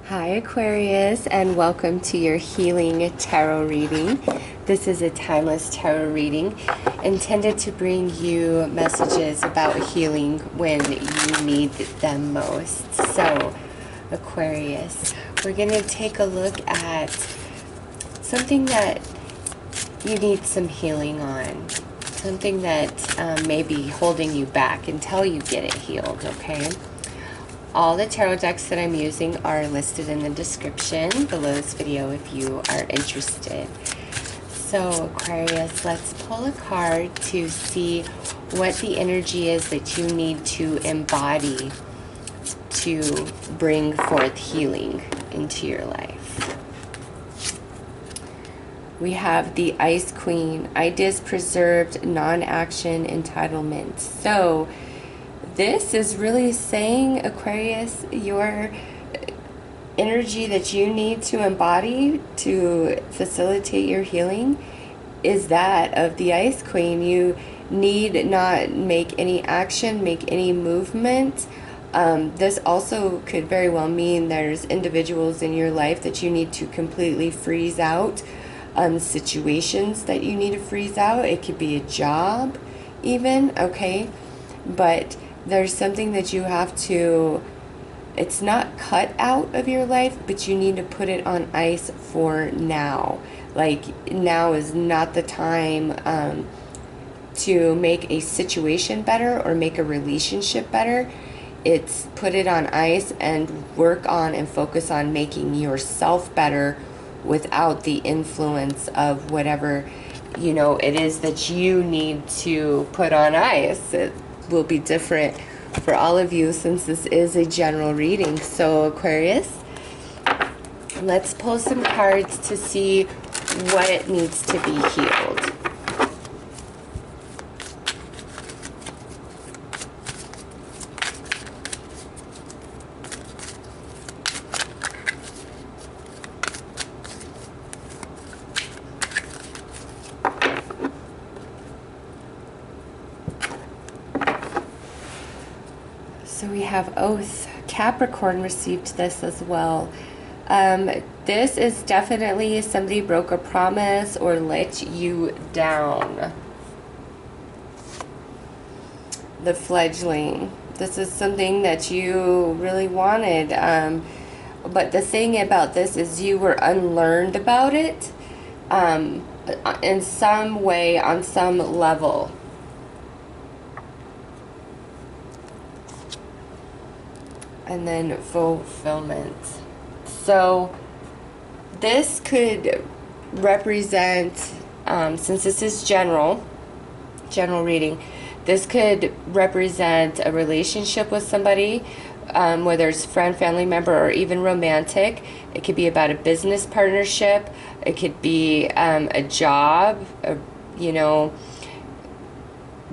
Hi Aquarius, and welcome to your healing tarot reading. This is a timeless tarot reading intended to bring you messages about healing when you need them most. So Aquarius, we're going to take a look at something that you need some healing on. Something that may be holding you back until you get it healed, okay? All the tarot decks that I'm using are listed in the description below this video if you are interested. So Aquarius, let's pull a card to see what the energy is that you need to embody to bring forth healing into your life. We have the Ice Queen, ideas preserved, non-action, entitlement. So this is really saying, Aquarius, your energy that you need to embody to facilitate your healing is that of the Ice Queen. You need not make any action, make any movement. This also could very well mean there's individuals in your life that you need to completely freeze out, situations that you need to freeze out. It could be a job even, okay? But there's something that you have to, it's not cut out of your life, but you need to put it on ice for now. Like, now is not the time to make a situation better or make a relationship better. It's put it on ice and work on and focus on making yourself better without the influence of whatever, you know, it is that you need to put on ice. It will be different for all of you since this is a general reading. So Aquarius, let's pull some cards to see what needs to be healed. So we have Oath. Capricorn received this as well. This is definitely somebody broke a promise or let you down. The Fledgling. This is something that you really wanted. But the thing about this is you were unlearned about it in some way, on some level. And then fulfillment. So this could represent, since this is general reading, this could represent a relationship with somebody, whether it's friend, family member, or even romantic. It could be about a business partnership. It could be a job, you know,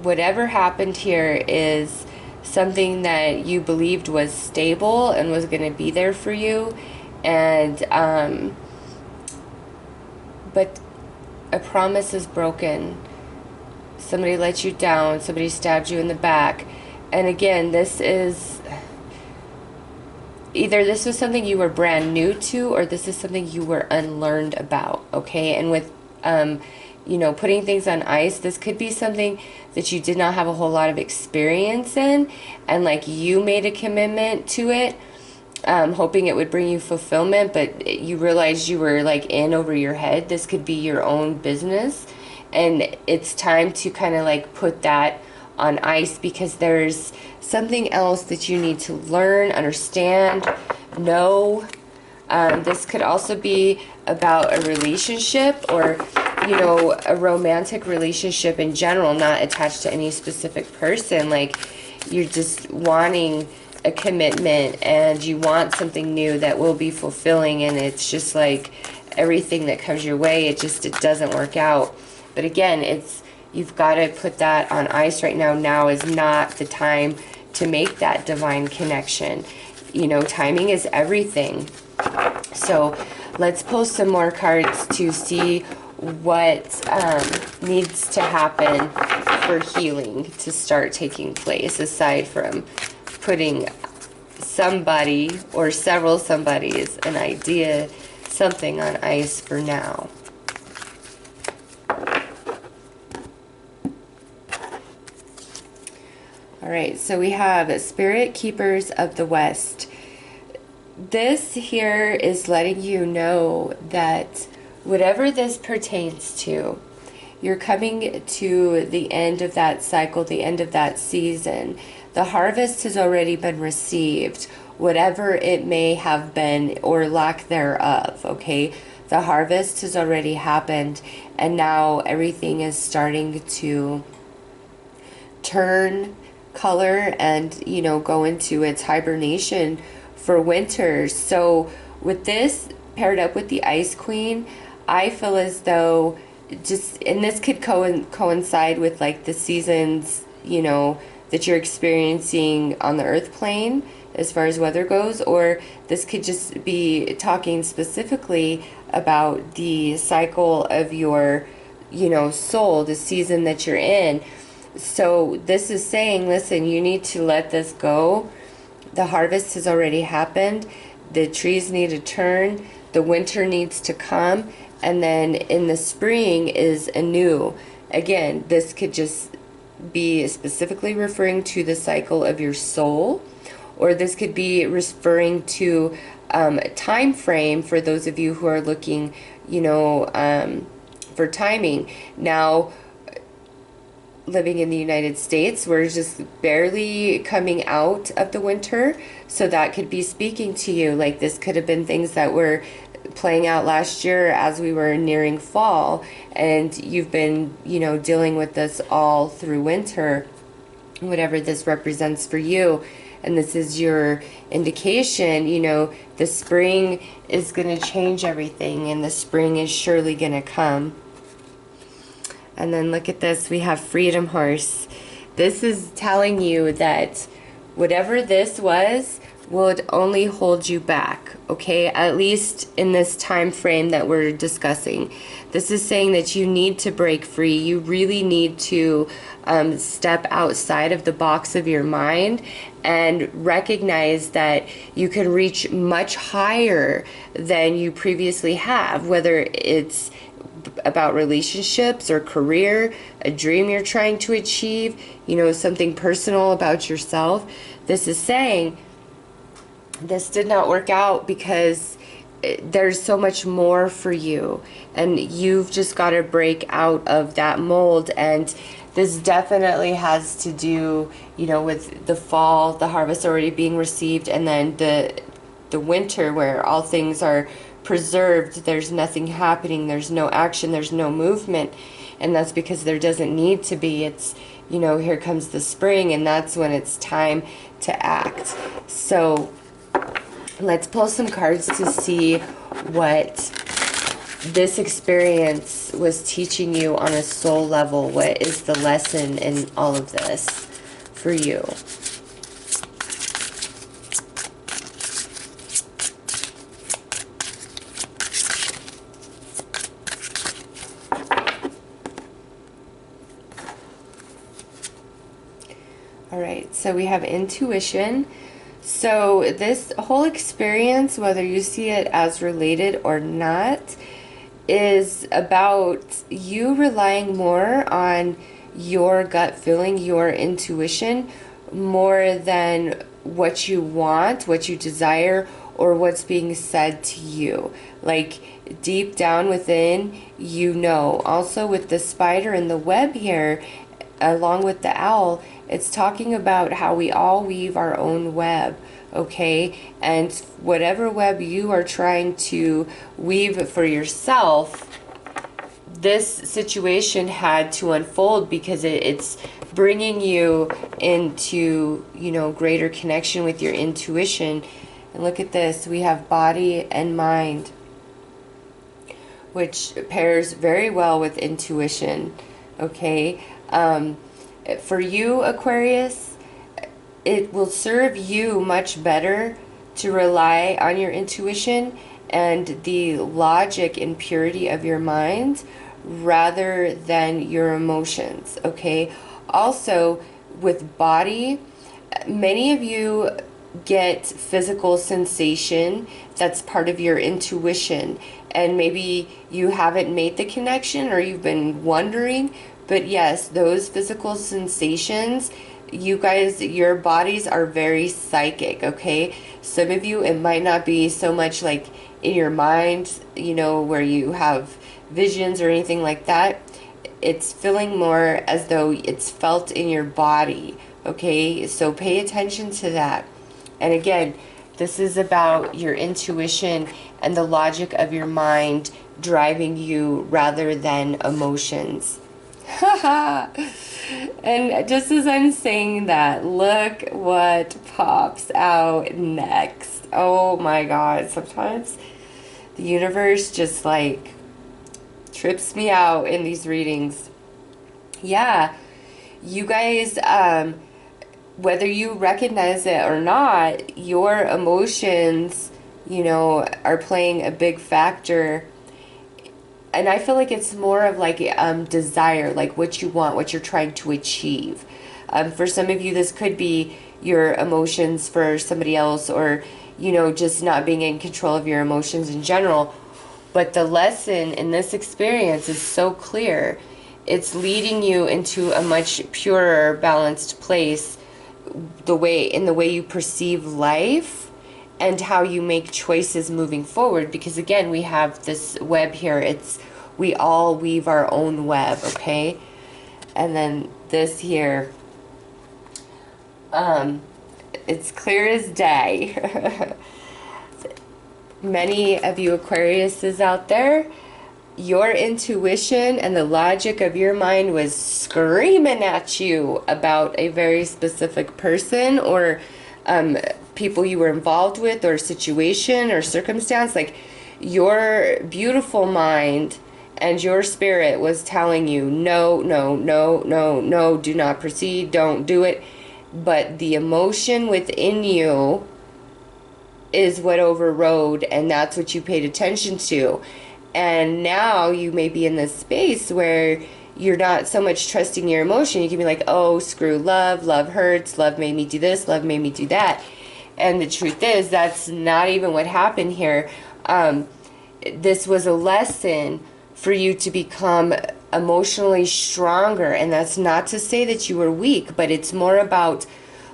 whatever happened here is something that you believed was stable and was going to be there for you, and but a promise is broken. Somebody let you down, somebody stabbed you in the back. And again, this is either this was something you were brand new to, or this is something you were unlearned about, okay? And with you know, putting things on ice, this could be something that you did not have a whole lot of experience in, and like you made a commitment to it, hoping it would bring you fulfillment, but you realized you were like in over your head. This could be your own business, and it's time to kind of like put that on ice because there's something else that you need to learn, understand, know. This could also be about a relationship, or you know, a romantic relationship in general, not attached to any specific person. Like, you're just wanting a commitment and you want something new that will be fulfilling, and it's just like everything that comes your way, it doesn't work out. But again, you've got to put that on ice right now. Now is not the time to make that divine connection. You know, timing is everything. So let's pull some more cards to see what needs to happen for healing to start taking place, aside from putting somebody or several somebodies an idea, something on ice for now. All right, so we have Spirit Keepers of the West. This here is letting you know that whatever this pertains to, you're coming to the end of that cycle, the end of that season. The harvest has already been received, whatever it may have been or lack thereof, okay? The harvest has already happened, and now everything is starting to turn color and, you know, go into its hibernation for winter. So with this paired up with the Ice Queen, I feel as though just, and this could coincide with like the seasons, you know, that you're experiencing on the earth plane as far as weather goes, or this could just be talking specifically about the cycle of your, you know, soul, the season that you're in. So this is saying, listen, you need to let this go. The harvest has already happened. The trees need to turn. The winter needs to come. And then in the spring is anew. Again, this could just be specifically referring to the cycle of your soul, or this could be referring to a time frame for those of you who are looking, you know, for timing. Now, living in the United States, we're just barely coming out of the winter, so that could be speaking to you. Like this could have been things that were playing out last year as we were nearing fall, and you've been, you know, dealing with this all through winter, whatever this represents for you. And this is your indication, you know, the spring is going to change everything, and the spring is surely going to come. And then look at this, we have Freedom Horse. This is telling you that whatever this was would only hold you back, okay? At least in this time frame that we're discussing. This is saying that you need to break free. You really need to step outside of the box of your mind and recognize that you can reach much higher than you previously have, whether it's about relationships or career, a dream you're trying to achieve, you know, something personal about yourself. This is saying this did not work out because there's so much more for you, and you've just got to break out of that mold. And this definitely has to do, you know, with the fall, the harvest already being received, and then the winter where all things are preserved. There's nothing happening, there's no action, there's no movement, and that's because there doesn't need to be. It's, you know, here comes the spring, and that's when it's time to act. So let's pull some cards to see what this experience was teaching you on a soul level. What is the lesson in all of this for you? All right, so we have intuition. So this whole experience, whether you see it as related or not, is about you relying more on your gut feeling, your intuition, more than what you want, what you desire, or what's being said to you. Like deep down within, you know. Also with the spider and the web here, along with the owl, it's talking about how we all weave our own web, okay? And whatever web you are trying to weave for yourself, this situation had to unfold because it's bringing you into, you know, greater connection with your intuition. And look at this, we have body and mind, which pairs very well with intuition, okay? For you, Aquarius, it will serve you much better to rely on your intuition and the logic and purity of your mind rather than your emotions, okay? Also, with body, many of you get physical sensation that's part of your intuition. And maybe you haven't made the connection or you've been wondering, but yes, those physical sensations, you guys, your bodies are very psychic, okay? Some of you, it might not be so much like in your mind, you know, where you have visions or anything like that. It's feeling more as though it's felt in your body, okay? So pay attention to that. And again, this is about your intuition and the logic of your mind driving you rather than emotions. And just as I'm saying that, look what pops out next. Oh my God, sometimes the universe just like trips me out in these readings. Yeah, you guys, whether you recognize it or not, your emotions, you know, are playing a big factor. And I feel like it's more of like desire, like what you want, what you're trying to achieve. For some of you, this could be your emotions for somebody else, or, you know, just not being in control of your emotions in general. But the lesson in this experience is so clear. It's leading you into a much purer, balanced place, in the way you perceive life and how you make choices moving forward. Because again, we have this web here. We all weave our own web, okay? And then this here, it's clear as day. Many of you Aquariuses out there, your intuition and the logic of your mind was screaming at you about a very specific person or people you were involved with, or situation or circumstance. Like, your beautiful mind and your spirit was telling you, no, no, no, no, no, do not proceed, don't do it. But the emotion within you is what overrode, and that's what you paid attention to. And now you may be in this space where you're not so much trusting your emotion. You can be like, oh, screw love. Love hurts. Love made me do this. Love made me do that. And the truth is, that's not even what happened here. This was a lesson for you to become emotionally stronger. And that's not to say that you were weak, but it's more about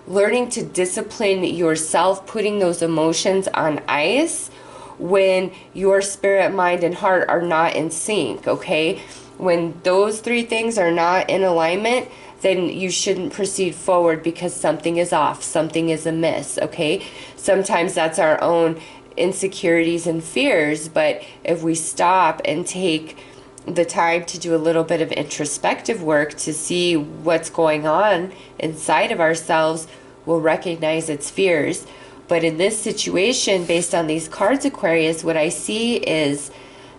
learning to discipline yourself, putting those emotions on ice when your spirit, mind, and heart are not in sync, okay? When those three things are not in alignment, then you shouldn't proceed forward because something is off, something is amiss, okay? Sometimes that's our own insecurities and fears, but if we stop and take the time to do a little bit of introspective work to see what's going on inside of ourselves, we'll recognize its fears. But in this situation, based on these cards, Aquarius, what I see is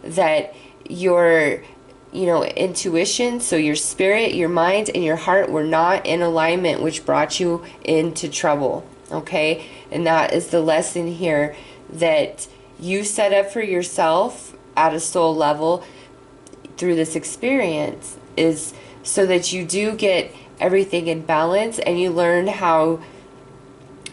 that your, you know, intuition, so your spirit, your mind, and your heart were not in alignment, which brought you into trouble, okay? And that is the lesson here that you set up for yourself at a soul level through this experience, is so that you do get everything in balance and you learn how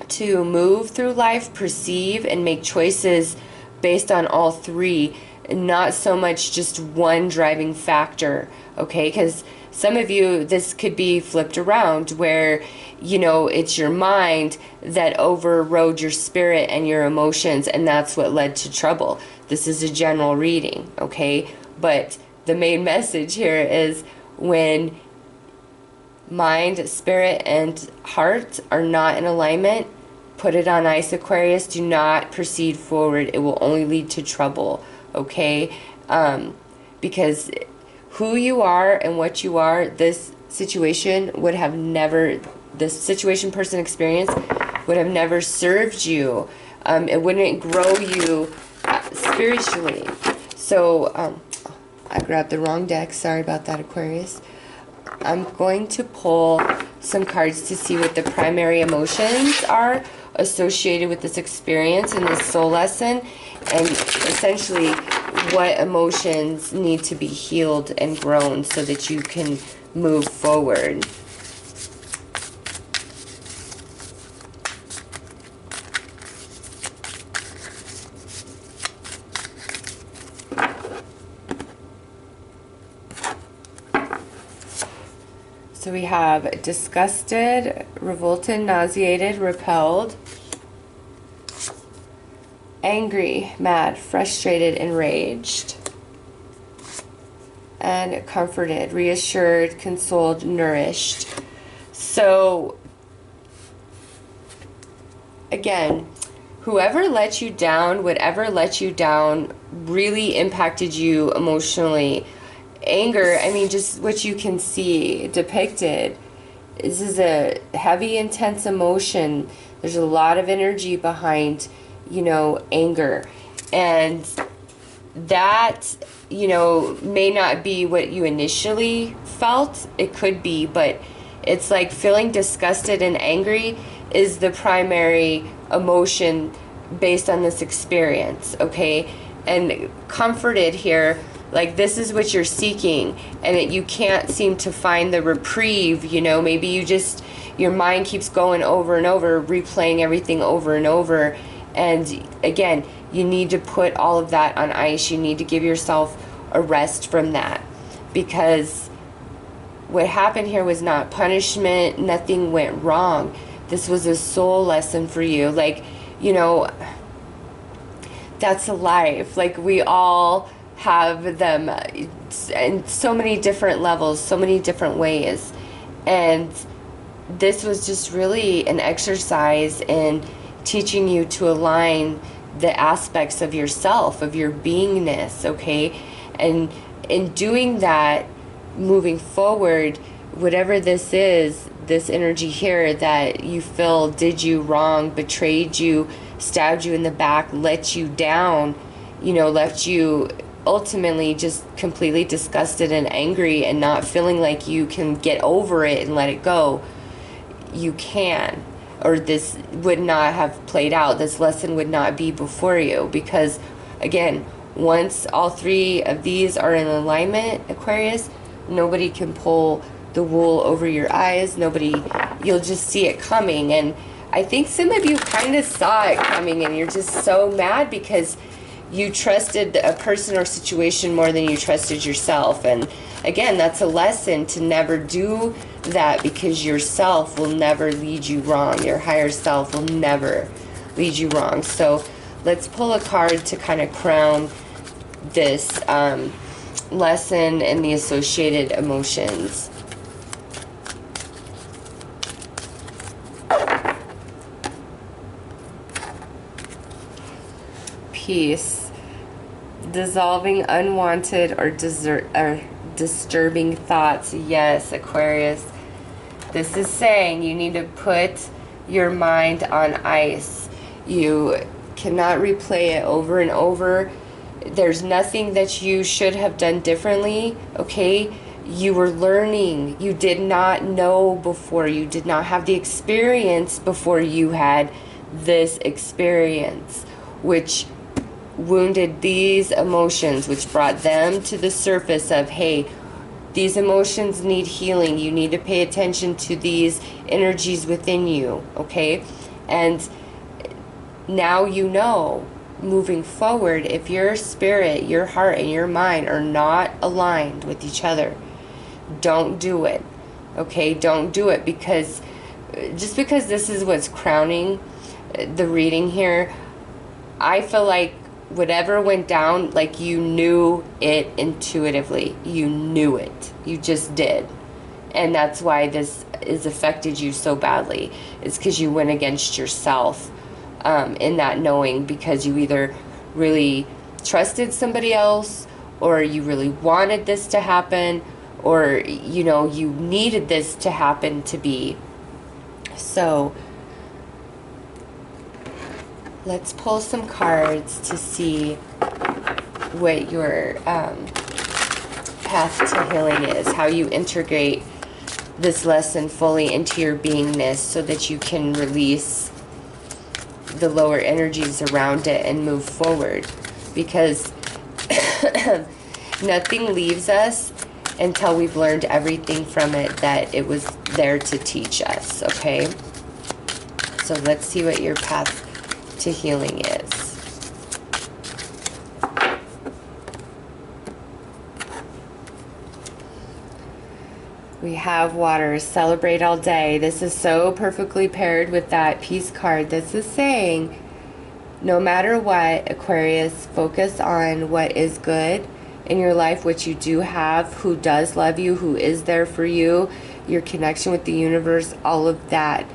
to move through life, perceive, and make choices based on all three, and not so much just one driving factor, okay? Because some of you, this could be flipped around where, you know, it's your mind that overrode your spirit and your emotions, and that's what led to trouble. This is a general reading, okay? But the main message here is when mind, spirit, and heart are not in alignment, put it on ice, Aquarius. Do not proceed forward. It will only lead to trouble, okay? Because who you are and what you are, this situation would have never, this situation, person, experience would have never served you. It wouldn't grow you spiritually. So, I grabbed the wrong deck. Sorry about that, Aquarius. I'm going to pull some cards to see what the primary emotions are associated with this experience and this soul lesson, and essentially what emotions need to be healed and grown so that you can move forward. So we have disgusted, revolted, nauseated, repelled, angry, mad, frustrated, enraged, and comforted, reassured, consoled, nourished. So again, whoever let you down, whatever let you down, really impacted you emotionally. Anger, I mean, just what you can see depicted. This is a heavy, intense emotion. There's a lot of energy behind, you know, anger. And that, you know, may not be what you initially felt. It could be, but it's like feeling disgusted and angry is the primary emotion based on this experience, okay? And comforted here, like this is what you're seeking, and you can't seem to find the reprieve, you know, maybe you just, your mind keeps going over and over, replaying everything over and over, and again, you need to put all of that on ice. You need to give yourself a rest from that, because what happened here was not punishment, nothing went wrong. This was a soul lesson for you, like, you know, that's life. Like, we all have them in so many different levels, so many different ways. And this was just really an exercise in teaching you to align the aspects of yourself, of your beingness, okay? And in doing that, moving forward, whatever this is, this energy here that you feel did you wrong, betrayed you, stabbed you in the back, let you down, you know, left you ultimately just completely disgusted and angry and not feeling like you can get over it and let it go, you can. Or this would not have played out. This lesson would not be before you, because again, once all three of these are in alignment, Aquarius, nobody can pull the wool over your eyes. Nobody, you'll just see it coming. And I think some of you kind of saw it coming, and you're just so mad because you trusted a person or situation more than you trusted yourself. And again, that's a lesson to never do that, because yourself will never lead you wrong. Your higher self will never lead you wrong. So let's pull a card to kind of crown this lesson and the associated emotions. Peace. Dissolving unwanted or disturbing thoughts. Yes, Aquarius. This is saying you need to put your mind on ice. You cannot replay it over and over. There's nothing that you should have done differently, okay? You were learning. You did not know before. You did not have the experience before you had this experience, which wounded these emotions, which brought them to the surface of, hey, these emotions need healing. You need to pay attention to these energies within you, okay? And now you know, moving forward, if your spirit, your heart, and your mind are not aligned with each other, don't do it, okay? Don't do it, because just because this is what's crowning the reading here, I feel like whatever went down, like you knew it intuitively. You knew it. You just did. And that's why this has affected you so badly. It's because you went against yourself in that knowing, because you either really trusted somebody else, or you really wanted this to happen, or, you know, you needed this to happen to be. So let's pull some cards to see what your path to healing is, how you integrate this lesson fully into your beingness so that you can release the lower energies around it and move forward. Because nothing leaves us until we've learned everything from it that it was there to teach us, okay? So let's see what your path to healing is. We have water. Celebrate all day. This is so perfectly paired with that peace card. This is saying, no matter what, Aquarius, focus on what is good in your life, what you do have, who does love you, who is there for you, your connection with the universe, all of that.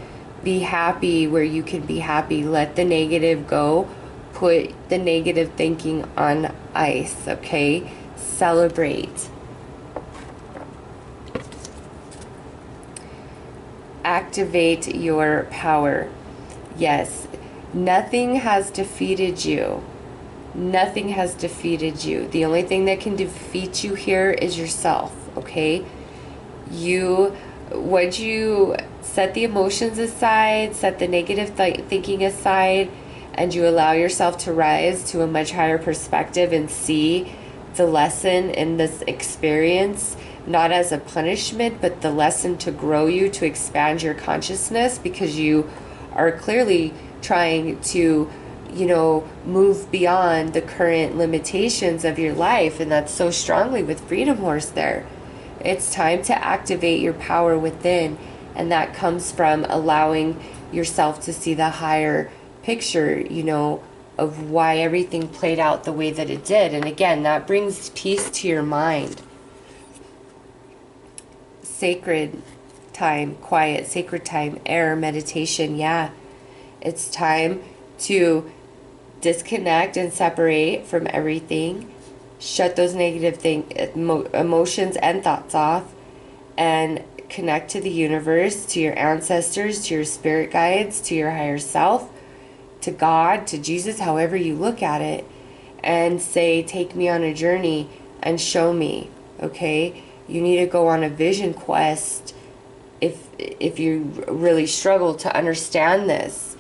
Be happy where you can be happy. Let the negative go. Put the negative thinking on ice, okay? Celebrate. Activate your power. Yes, nothing has defeated you. Nothing has defeated you. The only thing that can defeat you here is yourself, okay? Once you set the emotions aside, set the negative thinking aside, and you allow yourself to rise to a much higher perspective and see the lesson in this experience, not as a punishment, but the lesson to grow you, to expand your consciousness, because you are clearly trying to, move beyond the current limitations of your life. And that's so strongly with Freedom Horse there. It's time to activate your power within. And that comes from allowing yourself to see the higher picture, of why everything played out the way that it did. And again, that brings peace to your mind. Sacred time, quiet, sacred time, air, meditation. Yeah, it's time to disconnect and separate from everything. Shut those negative emotions and thoughts off, and connect to the universe, to your ancestors, to your spirit guides, to your higher self, to God, to Jesus, however you look at it, and say, take me on a journey and show me, okay? You need to go on a vision quest if you really struggle to understand this,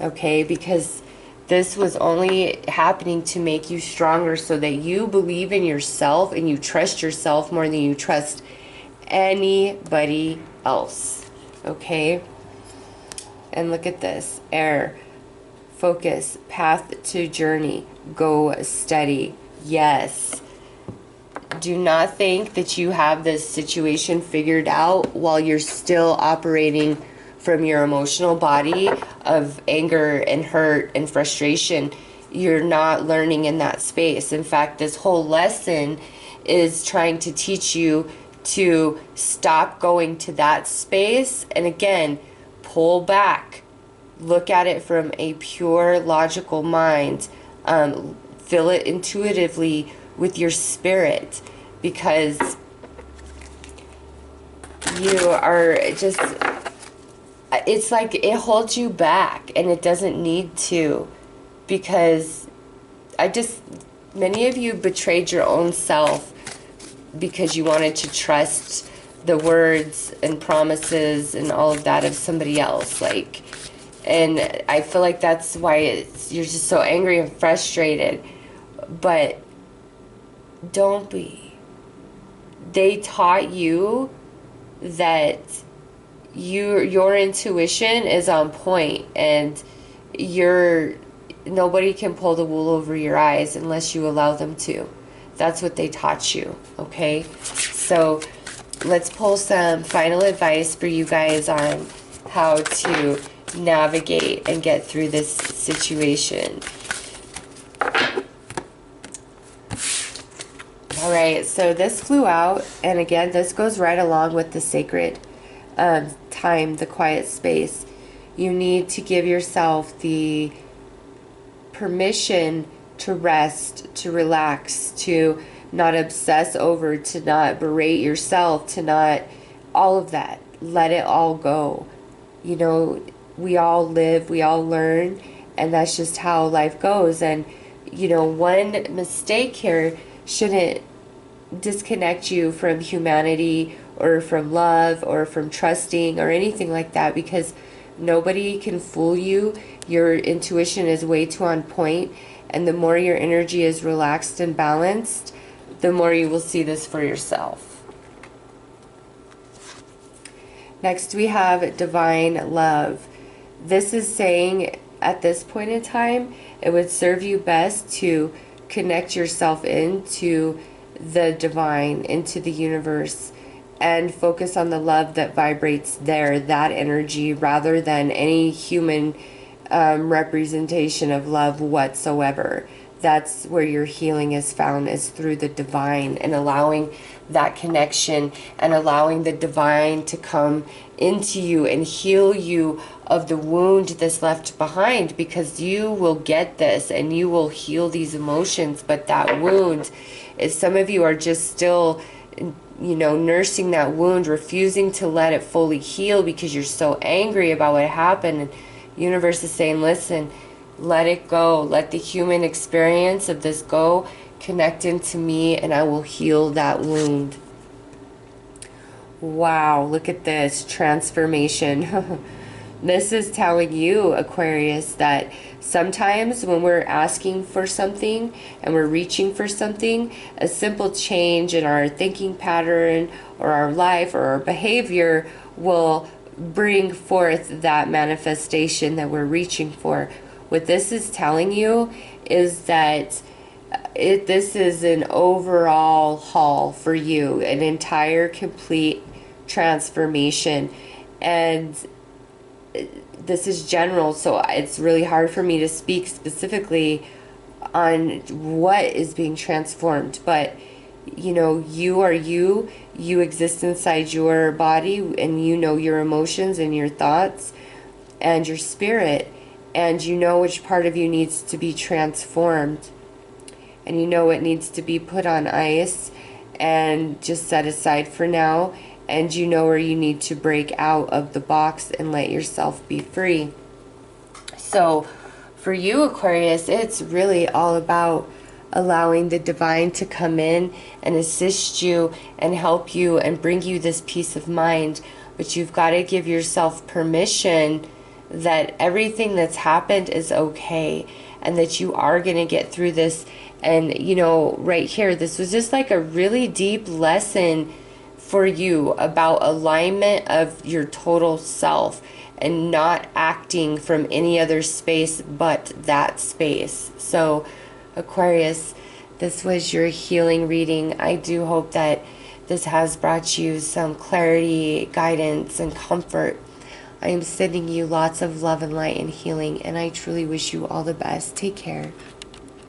okay? Because this was only happening to make you stronger, so that you believe in yourself and you trust yourself more than you trust anybody else, okay? And look at this, air, focus, path to journey, go steady. Yes. Do not think that you have this situation figured out while you're still operating from your emotional body of anger and hurt and frustration. You're not learning in that space. In fact, this whole lesson is trying to teach you to stop going to that space and again, pull back. Look at it from a pure logical mind. Feel it intuitively with your spirit, because you are just, it's like it holds you back, and it doesn't need to, because many of you betrayed your own self because you wanted to trust the words and promises and all of that of somebody else, and I feel like that's why you're just so angry and frustrated. But don't be. They taught you that your intuition is on point, and nobody can pull the wool over your eyes unless you allow them to. That's what they taught you, okay? So let's pull some final advice for you guys on how to navigate and get through this situation. All right, so this flew out, and again, this goes right along with the sacred time, the quiet space. You need to give yourself the permission to rest, to relax, to not obsess over, to not berate yourself, to not, all of that. Let it all go. We all live, we all learn, and that's just how life goes. And, one mistake here shouldn't disconnect you from humanity or from love or from trusting or anything like that, because nobody can fool you. Your intuition is way too on point, and the more your energy is relaxed and balanced, the more you will see this for yourself. Next we have divine love. This is saying at this point in time, it would serve you best to connect yourself into the divine, into the universe, and focus on the love that vibrates there, that energy, rather than any human representation of love whatsoever. That's where your healing is found, is through the divine, and allowing that connection and allowing the divine to come into you and heal you of the wound that's left behind, because you will get this and you will heal these emotions. But that wound is, some of you are just still, you know, nursing that wound, refusing to let it fully heal because you're so angry about what happened. And universe is saying, listen, let it go. Let the human experience of this go. Connect into me and I will heal that wound. Wow, look at this transformation. This is telling you, Aquarius, that sometimes when we're asking for something and we're reaching for something, a simple change in our thinking pattern or our life or our behavior will bring forth that manifestation that we're reaching for. What this is telling you is that this is an overall haul for you, an entire complete transformation. And this is general, so it's really hard for me to speak specifically on what is being transformed. But you know, you are you exist inside your body, and you know your emotions and your thoughts and your spirit, and you know which part of you needs to be transformed, and you know it needs to be put on ice and just set aside for now, and you know where you need to break out of the box and let yourself be free. So for you, Aquarius, it's really all about allowing the divine to come in and assist you and help you and bring you this peace of mind. But you've got to give yourself permission that everything that's happened is okay, and that you are going to get through this. And you know, right here, this was just like a really deep lesson for you about alignment of your total self and not acting from any other space but that space. So Aquarius, this was your healing reading. I do hope that this has brought you some clarity, guidance, and comfort. I am sending you lots of love and light and healing, and I truly wish you all the best. Take care.